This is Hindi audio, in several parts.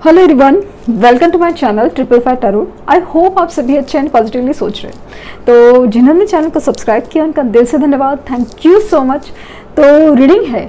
Hello everyone, welcome to my channel 555 tarot. I hope आप सभी अच्छे एंड पॉजिटिवली सोच रहे हैं। तो जिन्होंने चैनल को सब्सक्राइब किया उनका दिल से धन्यवाद, थैंक यू सो मच। तो रीडिंग है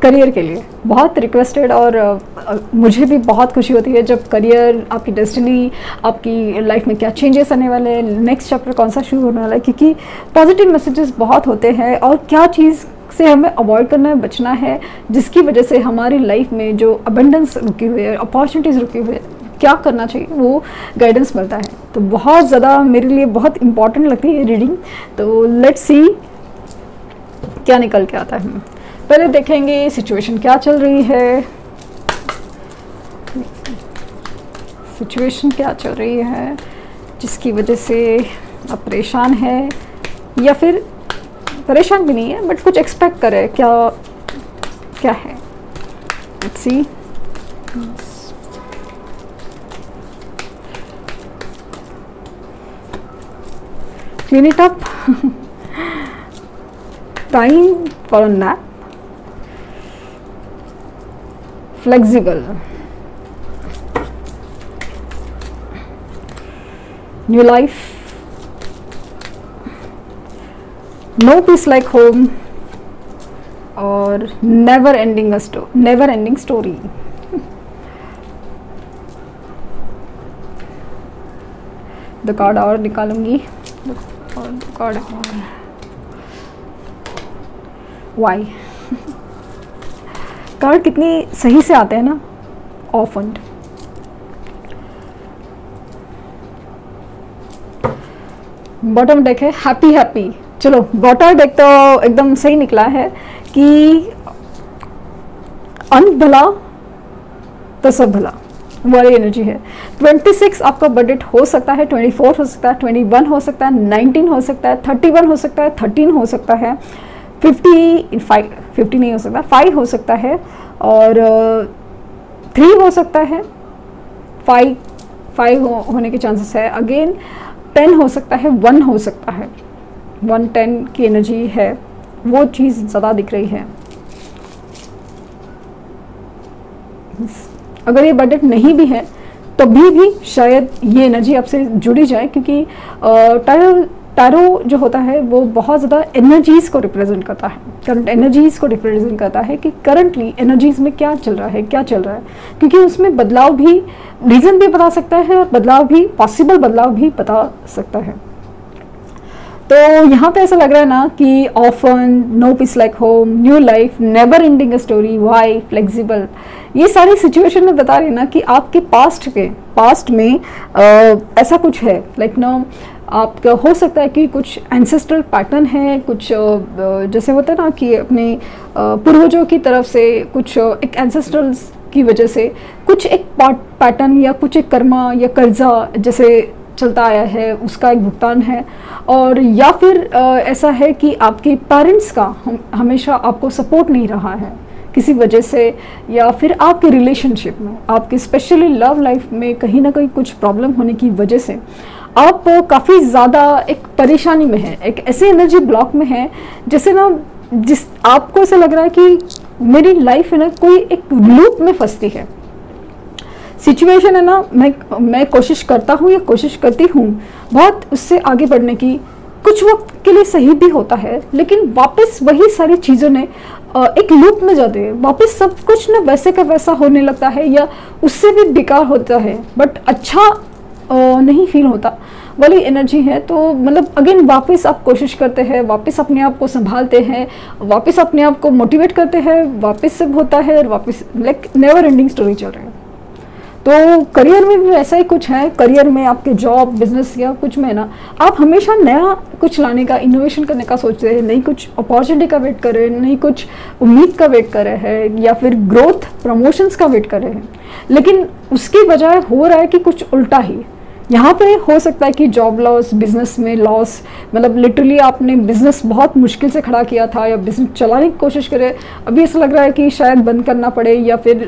करियर के लिए, बहुत रिक्वेस्टेड और मुझे भी बहुत खुशी होती है जब करियर, आपकी डेस्टिनी, आपकी लाइफ में क्या चेंजेस आने वाले हैं, नेक्स्ट चैप्टर कौन सा शुरू होने वाला है, क्योंकि पॉजिटिव मैसेजेस बहुत होते हैं और क्या चीज़ से हमें अवॉइड करना है, बचना है, जिसकी वजह से हमारी लाइफ में जो अबंडेंस रुकी हुई है, अपॉर्चुनिटीज़ रुकी हुई है, क्या करना चाहिए, वो गाइडेंस मिलता है। तो बहुत ज़्यादा मेरे लिए बहुत इंपॉर्टेंट लगती है रीडिंग। तो लेट्स सी क्या निकल के आता है। पहले देखेंगे सिचुएशन क्या चल रही है, सिचुएशन क्या चल रही है जिसकी वजह से आप परेशान है, या फिर परेशान भी नहीं है बट कुछ एक्सपेक्ट करे, क्या क्या है। Let's see. Clean it up, time for a nap, flexible, new life, no peace like home और never ending story. The card और निकालूंगी, कार्ड वाई। कार्ड कितनी सही से आते हैं ना, ऑफन। बॉटम डेक है हैप्पी हैप्पी। चलो बॉटम डेक तो एकदम सही निकला है कि अंत भला तो सब भला वाली एनर्जी है। 26 आपका बजट हो सकता है, 24 हो सकता है, 21 हो सकता है, 19 हो सकता है, 31 हो सकता है, 13 हो सकता है, 50 नहीं हो सकता, 5 हो सकता है और 3 हो सकता है, 5 होने के चांसेस है। अगेन 10 हो सकता है, 1 हो सकता है, 110 की एनर्जी है, वो चीज़ ज़्यादा दिख रही है। अगर ये बजट नहीं भी है तभी भी शायद ये एनर्जी आपसे जुड़ी जाए, क्योंकि टैरो जो होता है वो बहुत ज़्यादा एनर्जीज़ को रिप्रेजेंट करता है, करंट एनर्जीज़ को रिप्रेजेंट करता है कि करंटली एनर्जीज़ में क्या चल रहा है, क्योंकि उसमें बदलाव भी, रीज़न भी बता सकता है और बदलाव भी, पॉसिबल बदलाव भी बता सकता है। तो यहाँ पे ऐसा लग रहा है ना कि often, no peace like home, new life, never ending story, why, flexible, ये सारी सिचुएशन में बता रही है ना कि आपके पास्ट में ऐसा कुछ है, लाइक ना आपका हो सकता है कि कुछ एंसेस्ट्रल पैटर्न है, कुछ जैसे होता है ना कि अपने पूर्वजों की तरफ से कुछ एक एंसेस्ट्रल्स की वजह से कुछ एक पैटर्न या कुछ एक कर्मा या कर्जा जैसे चलता आया है, उसका एक भुगतान है। और या फिर ऐसा है कि आपके पेरेंट्स का हमेशा आपको सपोर्ट नहीं रहा है किसी वजह से, या फिर आपके रिलेशनशिप में, आपके स्पेशली लव लाइफ में कहीं ना कहीं कुछ प्रॉब्लम होने की वजह से आप काफ़ी ज़्यादा एक परेशानी में है, एक ऐसे एनर्जी ब्लॉक में है जैसे ना जिस आपको ऐसा लग रहा है कि मेरी लाइफ है ना कोई एक लूप में फंसती है। सिचुएशन है ना, मैं कोशिश करता हूँ या कोशिश करती हूँ बहुत उससे आगे बढ़ने की, कुछ वक्त के लिए सही भी होता है, लेकिन वापस वही सारी चीज़ों ने एक लूप में जाते हैं, वापस सब कुछ ना वैसे का वैसा होने लगता है या उससे भी बेकार होता है, बट अच्छा नहीं फील होता वाली एनर्जी है। तो मतलब अगेन वापस आप कोशिश करते हैं, वापस अपने आप को संभालते हैं, वापस अपने आप को मोटिवेट करते हैं, वापस सब होता है और वापस लाइक नेवर एंडिंग स्टोरी चल रही है। तो करियर में भी ऐसा ही कुछ है। करियर में आपके जॉब, बिजनेस या कुछ में ना आप हमेशा नया कुछ लाने का, इनोवेशन करने का सोचते हैं, नई कुछ अपॉर्चुनिटी का वेट कर रहे हैं, नई कुछ उम्मीद का वेट कर रहे हैं, या फिर ग्रोथ, प्रमोशंस का वेट कर रहे हैं, लेकिन उसकी बजाय हो रहा है कि कुछ उल्टा ही। यहाँ पे हो सकता है कि जॉब लॉस, बिजनेस में लॉस, मतलब लिटरली आपने बिजनेस बहुत मुश्किल से खड़ा किया था या बिजनेस चलाने की कोशिश करे, अभी ऐसा लग रहा है कि शायद बंद करना पड़े या फिर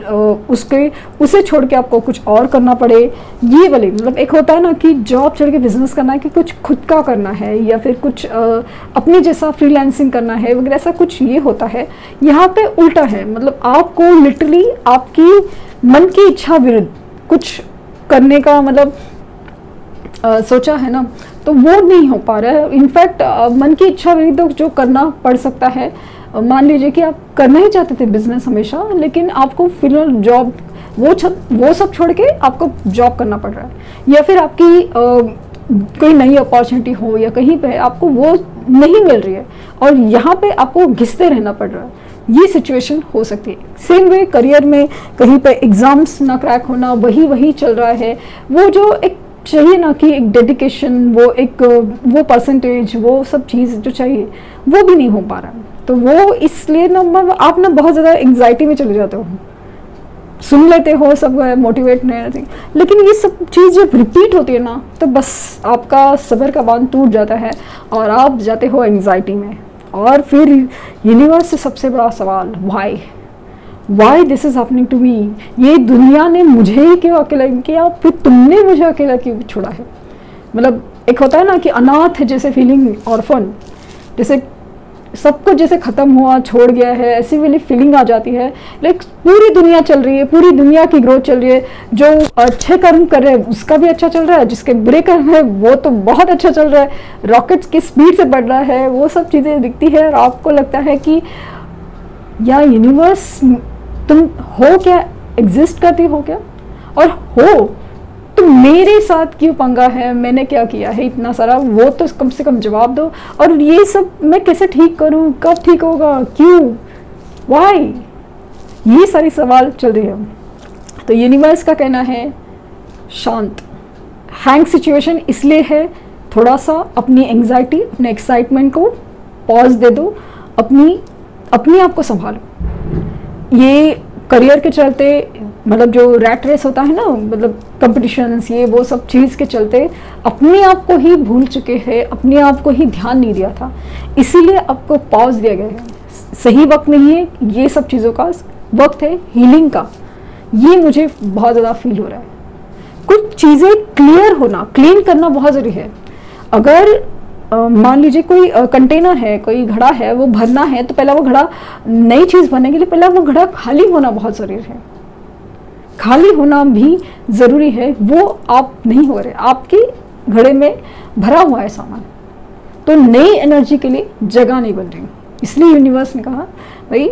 उसे छोड़ के आपको कुछ और करना पड़े। ये वाले मतलब एक होता है ना कि जॉब छोड़ के बिजनेस करना है, कि कुछ खुद का करना है या फिर कुछ अपने जैसा फ्रीलांसिंग करना है वगैरह, ऐसा कुछ ये होता है। यहाँ पे उल्टा है, मतलब आपको लिटरली आपकी मन की इच्छा विरुद्ध कुछ करने का मतलब सोचा है ना, तो वो नहीं हो पा रहा है। इनफैक्ट मन की इच्छा विरुद्ध जो करना पड़ सकता है, मान लीजिए कि आप करना ही चाहते थे बिजनेस हमेशा, लेकिन आपको फिलहाल जॉब वो सब छोड़ के आपको जॉब करना पड़ रहा है, या फिर आपकी कोई नई अपॉर्चुनिटी हो या कहीं पे आपको वो नहीं मिल रही है और यहाँ पे आपको घिसते रहना पड़ रहा है, ये सिचुएशन हो सकती है। सेम वे करियर में कहीं पे एग्जाम्स ना क्रैक होना, वही चल रहा है, वो जो एक चाहिए ना कि एक डेडिकेशन, वो परसेंटेज, वो सब चीज़ जो चाहिए वो भी नहीं हो पा रहा है। तो वो इसलिए ना आप ना बहुत ज़्यादा एंग्जाइटी में चले जाते हो, सुन लेते हो सब मोटिवेट नहीं, लेकिन ये सब चीज़ जब रिपीट होती है ना तो बस आपका सब्र का बांध टूट जाता है और आप जाते हो एंग्जाइटी में। और फिर यूनिवर्स से सबसे बड़ा सवाल, why this is happening to me, ये दुनिया ने मुझे ही क्यों अकेला किया, फिर तुमने मुझे अकेला क्यों छोड़ा है। मतलब एक होता है ना कि अनाथ जैसे फीलिंग, ऑर्फन जैसे सब कुछ जैसे खत्म हुआ, छोड़ गया है, ऐसी वाली फीलिंग आ जाती है। लाइक पूरी दुनिया चल रही है, पूरी दुनिया की ग्रोथ चल रही है, जो अच्छे कर्म कर रहे हैं उसका भी अच्छा चल रहा है, जिसके बुरे कर्म है वो तो बहुत अच्छा चल रहा है, रॉकेट्स की स्पीड से बढ़ रहा है, वो सब चीज़ें दिखती है और आपको लगता है कि या यूनिवर्स तुम हो क्या, एग्जिस्ट करती हो क्या, और हो तो मेरे साथ क्यों पंगा है, मैंने क्या किया है इतना सारा, वो तो कम से कम जवाब दो। और ये सब मैं कैसे ठीक करूं, कब ठीक होगा, क्यों, वाई, ये सारी सवाल चल रही है। तो यूनिवर्स का कहना है शांत, हैंग सिचुएशन इसलिए है, थोड़ा सा अपनी एंग्जाइटी, अपने एक्साइटमेंट को पॉज दे दो, अपनी आप को संभालो। ये करियर के चलते, मतलब जो रैट रेस होता है ना, मतलब कंपटीशंस, ये वो सब चीज़ के चलते अपने आप को ही भूल चुके हैं, अपने आप को ही ध्यान नहीं दिया था, इसीलिए आपको पॉज दिया गया है। सही वक्त नहीं है, ये सब चीज़ों का वक्त है हीलिंग का। ये मुझे बहुत ज़्यादा फील हो रहा है। कुछ चीज़ें क्लियर होना, क्लीन करना बहुत ज़रूरी है। अगर मान लीजिए कोई कंटेनर है, कोई घड़ा है, वो भरना है, तो पहला वो घड़ा, नई चीज़ भरने के लिए पहला वो घड़ा खाली होना बहुत ज़रूरी है। खाली होना भी ज़रूरी है, वो आप नहीं हो रहे, आपके घड़े में भरा हुआ है सामान, तो नई एनर्जी के लिए जगह नहीं बन रही। इसलिए यूनिवर्स ने कहा भाई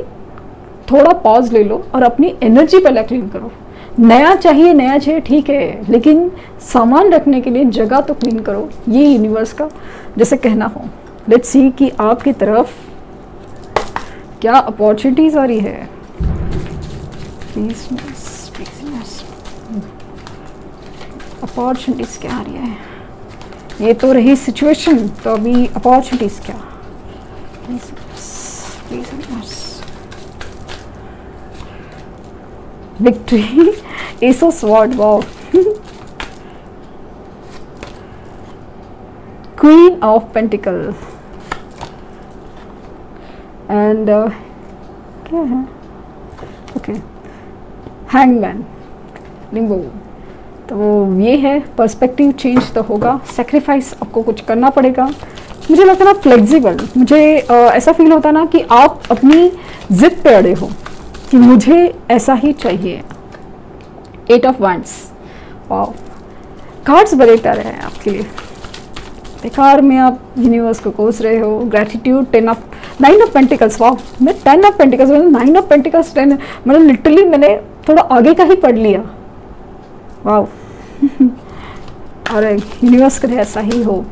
थोड़ा पॉज ले लो और अपनी एनर्जी पहले क्लीन करो। नया चाहिए ठीक है, लेकिन सामान रखने के लिए जगह तो क्लीन करो। ये यूनिवर्स का जैसे कहना हो। लेट्स सी कि आपकी तरफ क्या अपॉर्चुनिटीज आ रही है। अपॉर्चुनिटीज क्या आ रही है, ये तो रही सिचुएशन, तो अभी अपॉर्चुनिटीज क्या। Victory, S of sword, wow, queen of pentacle and क्या है, ओके, हैंगमैन, लिम्बो। तो ये है, पर्सपेक्टिव चेंज तो होगा, सेक्रीफाइस आपको कुछ करना पड़ेगा। मुझे लगता है ना फ्लेक्सिबल, मुझे ऐसा फील होता ना कि आप अपनी जिद पे अड़े हो कि मुझे ऐसा ही चाहिए। 8 ऑफ वंड्स, वाओ, कार्ड्स बड़े प्यारे हैं आपके लिए। बेकार में आप यूनिवर्स को कोस रहे हो। ग्रेटिट्यूड, 9 ऑफ पेंटिकल्स, वाओ, मैं 10 ऑफ पेंटिकल्स, 9 ऑफ पेंटिकल्स, 10, मतलब लिटरली मैंने थोड़ा आगे का ही पढ़ लिया, वाओ। और यूनिवर्स करे ऐसा ही हो।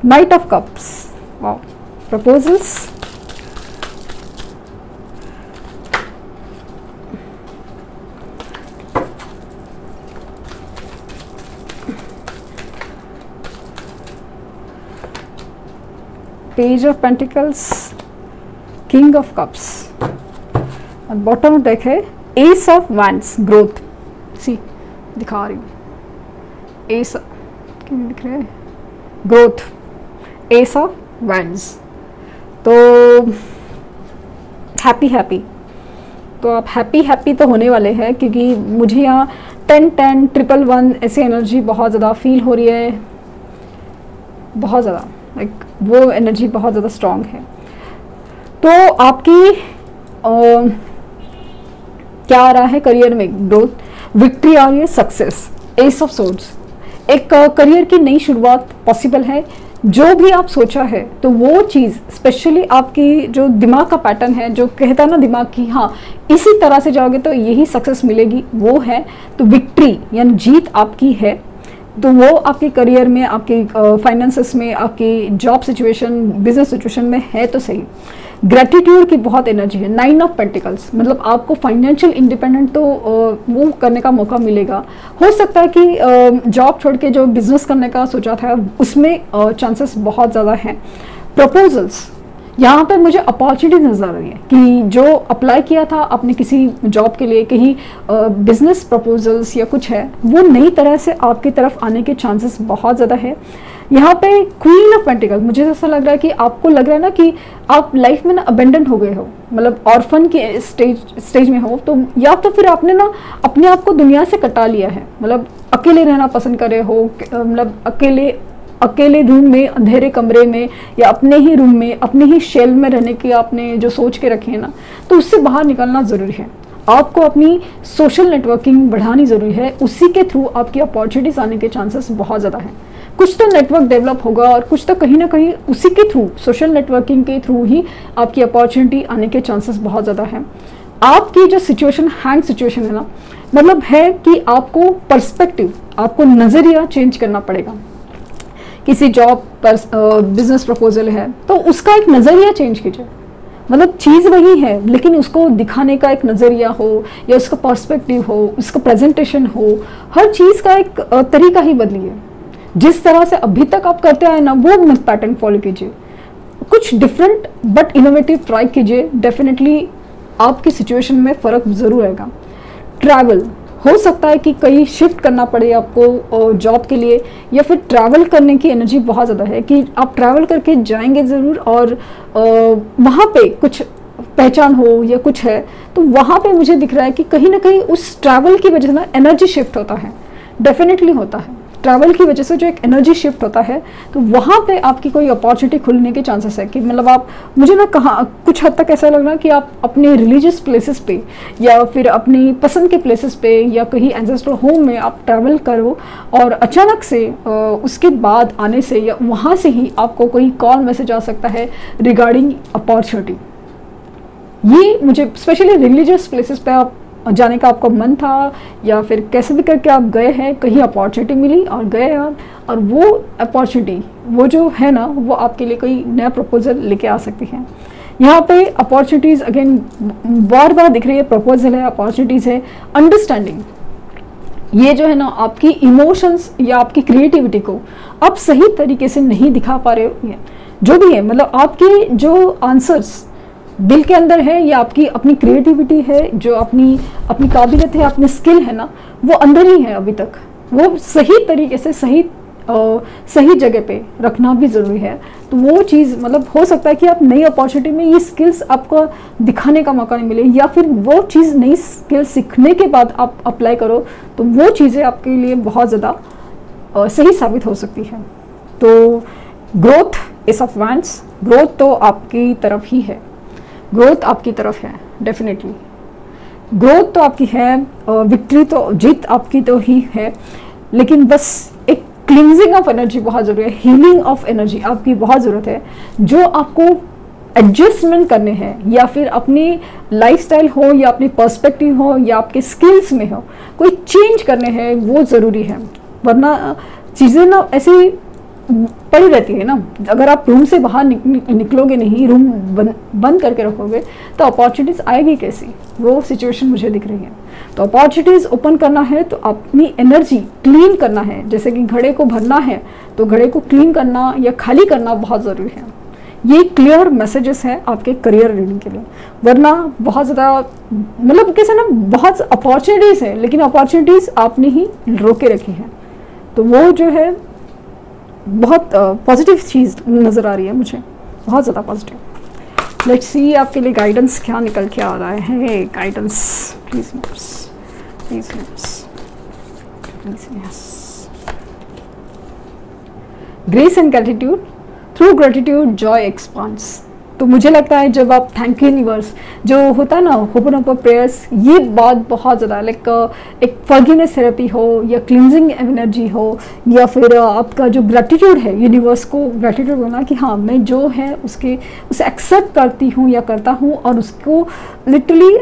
Night of cups, wow, proposals, page of pentacles, king of cups, और बॉटम डेक है एस ऑफ वैंड्स, ग्रोथ। सी दिखा रही हूँ, एस क्या दिख रहा है, ग्रोथ, एस ऑफ वैंड्स। तो हैप्पी, तो आप हैप्पी तो होने वाले हैं, क्योंकि मुझे यहाँ 10, 10, 111 ऐसी एनर्जी बहुत ज़्यादा फील हो रही है, बहुत ज़्यादा, लाइक वो एनर्जी बहुत ज़्यादा स्ट्रॉन्ग है। तो आपकी क्या आ रहा है करियर में? ग्रोथ, विक्ट्री आ रही है, सक्सेस, एस ऑफ सोर्ड्स। एक करियर की नई शुरुआत पॉसिबल है। जो भी आप सोचा है तो वो चीज़, स्पेशली आपकी जो दिमाग का पैटर्न है, जो कहता है ना दिमाग की हाँ इसी तरह से जाओगे तो यही सक्सेस मिलेगी, वो है। तो विक्ट्री यानी जीत आपकी है। तो वो आपके करियर में, आपके फाइनेंसेस में, आपकी जॉब सिचुएशन, बिजनेस सिचुएशन में है तो सही। ग्रेटिट्यूड की बहुत एनर्जी है। 9 ऑफ पेंटिकल्स, मतलब आपको फाइनेंशियल इंडिपेंडेंट तो वो करने का मौका मिलेगा। हो सकता है कि जॉब छोड़ के जो बिजनेस करने का सोचा था उसमें चांसेस बहुत ज़्यादा हैं। प्रपोजल्स, यहाँ पे मुझे अपॉर्चुनिटी नज़र आ रही है कि जो अप्लाई किया था आपने किसी जॉब के लिए, कहीं बिजनेस प्रपोजल्स या कुछ है, वो नई तरह से आपकी तरफ आने के चांसेस बहुत ज़्यादा है। यहाँ पे क्वीन ऑफ पेंटिकल, मुझे ऐसा लग रहा है कि आपको लग रहा है ना कि आप लाइफ में ना अबेंडेंट हो गए हो, मतलब ऑर्फन के स्टेज में हो, तो या तो फिर आपने ना अपने आप को दुनिया से कटा लिया है, मतलब अकेले रहना पसंद कर रहे हो, मतलब अकेले रूम में, अंधेरे कमरे में, या अपने ही रूम में, अपने ही शेल में रहने की आपने जो सोच के रखे हैं ना, तो उससे बाहर निकलना ज़रूरी है। आपको अपनी सोशल नेटवर्किंग बढ़ानी ज़रूरी है, उसी के थ्रू आपकी अपॉर्चुनिटीज़ आने के चांसेस बहुत ज़्यादा हैं। कुछ तो नेटवर्क डेवलप होगा और कुछ तो कहीं ना कहीं उसी के थ्रू, सोशल नेटवर्किंग के थ्रू ही आपकी अपॉर्चुनिटी आने के चांसेस बहुत ज़्यादा हैं। आपकी जो सिचुएशन, हैंग सिचुएशन है ना, मतलब है कि आपको पर्सपेक्टिव, आपको नज़रिया चेंज करना पड़ेगा। किसी जॉब पर बिजनेस प्रपोजल है तो उसका एक नज़रिया चेंज कीजिए। मतलब चीज़ वही है लेकिन उसको दिखाने का एक नज़रिया हो, या उसका पर्सपेक्टिव हो, उसका प्रेजेंटेशन हो, हर चीज़ का एक तरीका ही बदलिए। जिस तरह से अभी तक आप करते आए ना, वो मत पैटर्न फॉलो कीजिए, कुछ डिफरेंट बट इनोवेटिव ट्राई कीजिए। डेफिनेटली आपकी सिचुएशन में फ़र्क ज़रूर आएगा। ट्रैवल, हो सकता है कि कहीं शिफ्ट करना पड़े आपको जॉब के लिए, या फिर ट्रैवल करने की एनर्जी बहुत ज़्यादा है कि आप ट्रैवल करके जाएंगे ज़रूर, और वहाँ पे कुछ पहचान हो या कुछ है, तो वहाँ पे मुझे दिख रहा है कि कहीं ना कहीं उस ट्रैवल की वजह से ना एनर्जी शिफ्ट होता है। डेफिनेटली होता है, ट्रैवल की वजह से जो एक एनर्जी शिफ्ट होता है, तो वहाँ पे आपकी कोई अपॉर्चुनिटी खुलने के चांसेस है कि मतलब आप, मुझे ना कहाँ कुछ हद तक ऐसा लग रहा है कि आप अपने रिलीजियस प्लेसेस पे या फिर अपनी पसंद के प्लेसेस पे या कहीं एंसेस्ट्रल होम में आप ट्रैवल करो, और अचानक से उसके बाद आने से या वहाँ से ही आपको कोई कॉल मैसेज आ सकता है रिगार्डिंग अपॉर्चुनिटी। ये मुझे स्पेशली रिलीजियस प्लेसेस पे आप जाने का आपका मन था, या फिर कैसे भी करके आप गए हैं, कहीं अपॉर्चुनिटी मिली और गए आप, और वो अपॉर्चुनिटी, वो जो है ना, वो आपके लिए कोई नया प्रपोजल लेके आ सकती है। यहाँ पे अपॉर्चुनिटीज़ अगेन बार बार दिख रही है, प्रपोजल है, अपॉर्चुनिटीज़ है, अंडरस्टैंडिंग। ये जो है ना, आपकी इमोशंस या आपकी क्रिएटिविटी को आप सही तरीके से नहीं दिखा पा रहे हो, जो भी है, मतलब आपके जो आंसर्स दिल के अंदर है, या आपकी अपनी क्रिएटिविटी है, जो अपनी काबिलियत है, अपनी स्किल है ना, वो अंदर ही है अभी तक। वो सही तरीके से सही जगह पे रखना भी ज़रूरी है। तो वो चीज़, मतलब हो सकता है कि आप नई अपॉर्चुनिटी में ये स्किल्स आपको दिखाने का मौका नहीं मिले, या फिर वो चीज़ नई स्किल सीखने के बाद आप अप्लाई करो तो वो चीज़ें आपके लिए बहुत ज़्यादा सही साबित हो सकती है। तो growth S of wands, growth तो आपकी तरफ ही है, ग्रोथ आपकी तरफ है, डेफिनेटली ग्रोथ तो आपकी है, विक्ट्री तो, जीत आपकी तो ही है, लेकिन बस एक क्लींजिंग ऑफ एनर्जी बहुत ज़रूरी है, हीलिंग ऑफ एनर्जी आपकी बहुत ज़रूरत है। जो आपको एडजस्टमेंट करने हैं, या फिर अपनी लाइफस्टाइल हो, या अपनी पर्सपेक्टिव हो, या आपके स्किल्स में हो, कोई चेंज करने हैं, वो ज़रूरी है। वरना चीज़ें ना ऐसी पड़ी रहती है ना, अगर आप रूम से बाहर निकलोगे नहीं, रूम बंद करके रखोगे, तो अपॉर्चुनिटीज़ आएगी कैसी, वो सिचुएशन मुझे दिख रही है। तो अपॉर्चुनिटीज़ ओपन करना है तो अपनी एनर्जी क्लीन करना है, जैसे कि घड़े को भरना है तो घड़े को क्लीन करना या खाली करना बहुत ज़रूरी है। ये क्लियर मैसेजेस हैं आपके करियर रीडिंग के लिए। वरना बहुत ज़्यादा, मतलब कैसे ना, बहुत अपॉर्चुनिटीज़ है, लेकिन अपॉर्चुनिटीज़ आपने ही रोके रखी है, तो वो जो है बहुत पॉजिटिव चीज़ नज़र आ रही है मुझे, बहुत ज़्यादा पॉजिटिव। लेट्स सी आपके लिए गाइडेंस क्या निकल के आ रहा है। Guidance please please please. Grace and gratitude, through gratitude Joy expands. तो मुझे लगता है जब आप थैंक यू यूनिवर्स जो होता है ना होपोनोपो प्रेयर्स, ये बात बहुत ज़्यादा लाइक एक फॉरगिवनेस थेरेपी हो या क्लिनजिंग एनर्जी हो, या फिर आपका जो ग्रेटिट्यूड है, यूनिवर्स को ग्रेटिट्यूड बोलना कि हाँ मैं जो है उसे एक्सेप्ट करती हूँ या करता हूँ, और उसको लिटरली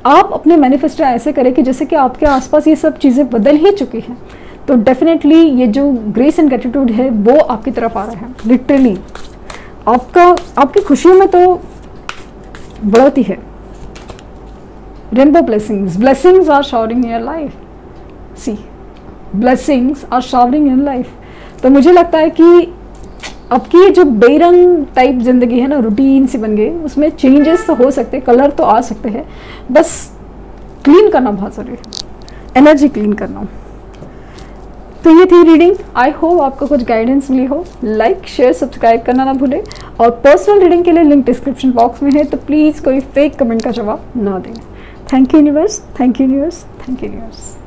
आप अपने मैनिफेस्टो ऐसे करें कि जैसे कि आपके आसपास ये सब चीज़ें बदल ही चुकी हैं। तो डेफिनेटली ये जो ग्रेस एंड ग्रेटिट्यूड है वो आपकी तरफ आ रहा है। लिटरली आपकी खुशियों में तो बढ़ती है। Rainbow blessings are showering in your life, see blessings are showering in life. तो मुझे लगता है कि आपकी जो बेरंग टाइप जिंदगी है ना, रूटीन सी बन गई, उसमें चेंजेस तो हो सकते हैं, कलर तो आ सकते हैं, बस क्लीन करना बहुत ज़रूरी है, एनर्जी क्लीन करना। तो ये थी रीडिंग। आई होप आपको कुछ गाइडेंस मिली हो। लाइक शेयर सब्सक्राइब करना ना भूलें, और पर्सनल रीडिंग के लिए लिंक डिस्क्रिप्शन बॉक्स में है, तो प्लीज़ कोई फेक कमेंट का जवाब ना दें। Thank you universe, thank you universe, thank you universe.